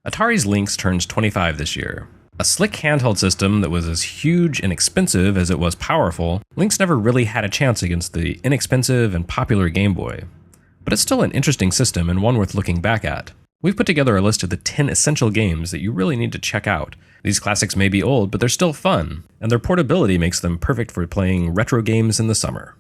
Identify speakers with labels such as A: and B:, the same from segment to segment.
A: Atari's Lynx turns 25 this year. A slick handheld system that was as huge and expensive as it was powerful, Lynx never really had a chance against the inexpensive and popular Game Boy. But it's still an interesting system and one worth looking back at. We've put together a list of the 10 essential games that you really need to check out. These classics may be old, but they're still fun, and their portability makes them perfect for playing retro games in the summer.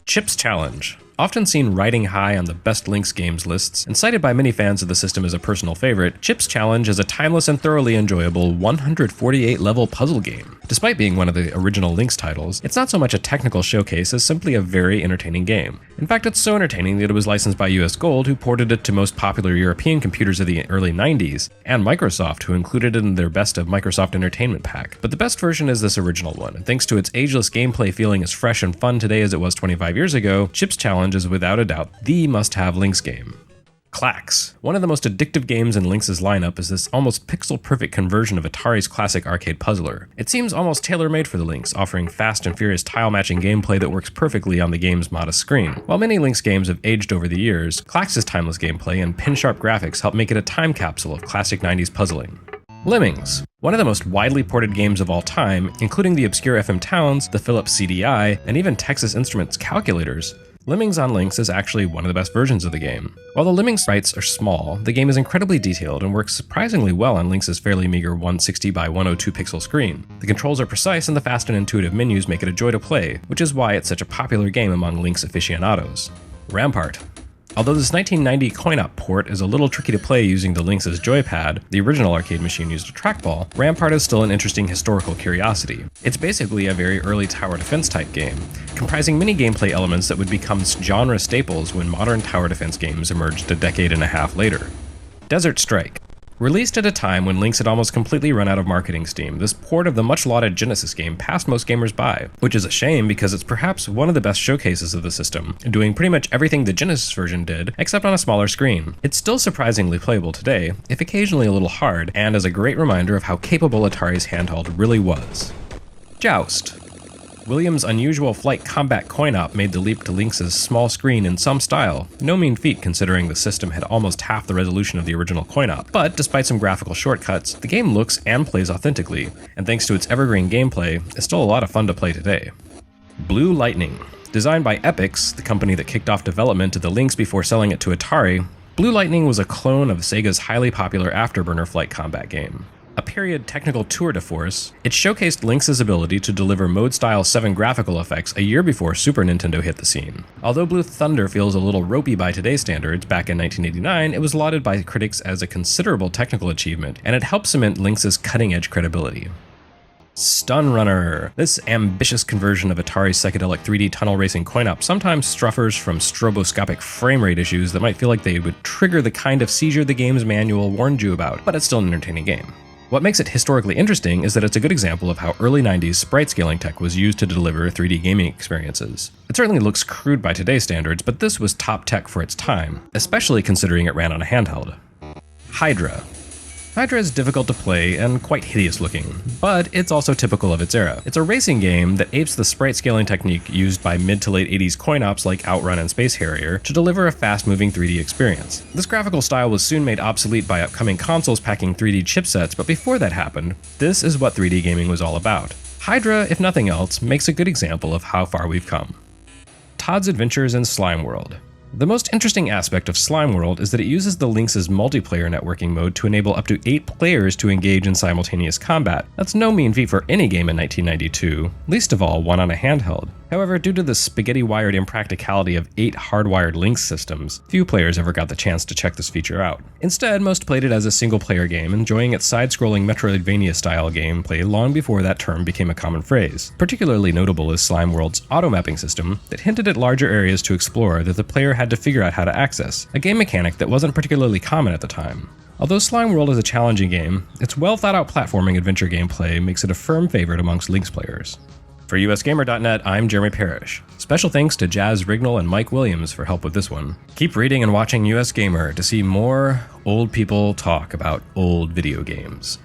A: Chips Challenge. Often seen riding high on the best Lynx games lists, and cited by many fans of the system as a personal favorite, Chips Challenge is a timeless and thoroughly enjoyable 148-level puzzle game. Despite being one of the original Lynx titles, it's not so much a technical showcase as simply a very entertaining game. In fact, it's so entertaining that it was licensed by US Gold, who ported it to most popular European computers of the early 90s, and Microsoft, who included it in their Best of Microsoft Entertainment pack. But the best version is this original one, and thanks to its ageless gameplay feeling as fresh and fun today as it was 25 years ago, Chips Challenge is without a doubt the must-have Lynx game. Clax. One of the most addictive games in Lynx's lineup is this almost pixel-perfect conversion of Atari's classic arcade puzzler. It seems almost tailor-made for the Lynx, offering fast and furious tile-matching gameplay that works perfectly on the game's modest screen. While many Lynx games have aged over the years, Clax's timeless gameplay and pin-sharp graphics help make it a time capsule of classic 90s puzzling. Lemmings. One of the most widely ported games of all time, including the obscure FM Towns, the Philips CDI, and even Texas Instruments calculators, Lemmings on Lynx is actually one of the best versions of the game. While the Lemmings sprites are small, the game is incredibly detailed and works surprisingly well on Lynx's fairly meager 160 by 102 pixel screen. The controls are precise and the fast and intuitive menus make it a joy to play, which is why it's such a popular game among Lynx aficionados. Rampart. Although this 1990 coin-op port is a little tricky to play using the Lynx's joypad, the original arcade machine used a trackball, Rampart is still an interesting historical curiosity. It's basically a very early tower defense type game, comprising many gameplay elements that would become genre staples when modern tower defense games emerged a decade and a half later. Desert Strike. Released at a time when Lynx had almost completely run out of marketing steam, this port of the much-lauded Genesis game passed most gamers by, which is a shame because it's perhaps one of the best showcases of the system, doing pretty much everything the Genesis version did, except on a smaller screen. It's still surprisingly playable today, if occasionally a little hard, and is a great reminder of how capable Atari's handheld really was. Joust. Williams' unusual flight combat coin-op made the leap to Lynx's small screen in some style, no mean feat considering the system had almost half the resolution of the original coin-op. But despite some graphical shortcuts, the game looks and plays authentically, and thanks to its evergreen gameplay, it's still a lot of fun to play today. Blue Lightning. Designed by Epix, the company that kicked off development of the Lynx before selling it to Atari, Blue Lightning was a clone of Sega's highly popular Afterburner flight combat game. A period technical tour de force, it showcased Lynx's ability to deliver Mode-style 7 graphical effects a year before Super Nintendo hit the scene. Although Blue Thunder feels a little ropey by today's standards, back in 1989 it was lauded by critics as a considerable technical achievement, and it helped cement Lynx's cutting-edge credibility. Stun Runner. This ambitious conversion of Atari's psychedelic 3D tunnel racing coin-op sometimes suffers from stroboscopic frame rate issues that might feel like they would trigger the kind of seizure the game's manual warned you about, but it's still an entertaining game. What makes it historically interesting is that it's a good example of how early 90s sprite scaling tech was used to deliver 3D gaming experiences. It certainly looks crude by today's standards, but this was top tech for its time, especially considering it ran on a handheld. Hydra. Hydra is difficult to play and quite hideous looking, but it's also typical of its era. It's a racing game that apes the sprite scaling technique used by mid to late 80s coin-ops like Outrun and Space Harrier to deliver a fast-moving 3D experience. This graphical style was soon made obsolete by upcoming consoles packing 3D chipsets, but before that happened, this is what 3D gaming was all about. Hydra, if nothing else, makes a good example of how far we've come. TODD'S Adventures in Slime World. The most interesting aspect of Slime World is that it uses the Lynx's multiplayer networking mode to enable up to 8 players to engage in simultaneous combat. That's no mean feat for any game in 1992, least of all one on a handheld. However, due to the spaghetti-wired impracticality of 8 hardwired Lynx systems, few players ever got the chance to check this feature out. Instead, most played it as a single-player game, enjoying its side-scrolling Metroidvania-style gameplay long before that term became a common phrase. Particularly notable is Slime World's auto-mapping system that hinted at larger areas to explore that the player had to figure out how to access, a game mechanic that wasn't particularly common at the time. Although Slime World is a challenging game, its well-thought-out platforming adventure gameplay makes it a firm favorite amongst Lynx players. For USGamer.net, I'm Jeremy Parrish. Special thanks to Jazz Rignall and Mike Williams for help with this one. Keep reading and watching US Gamer to see more old people talk about old video games.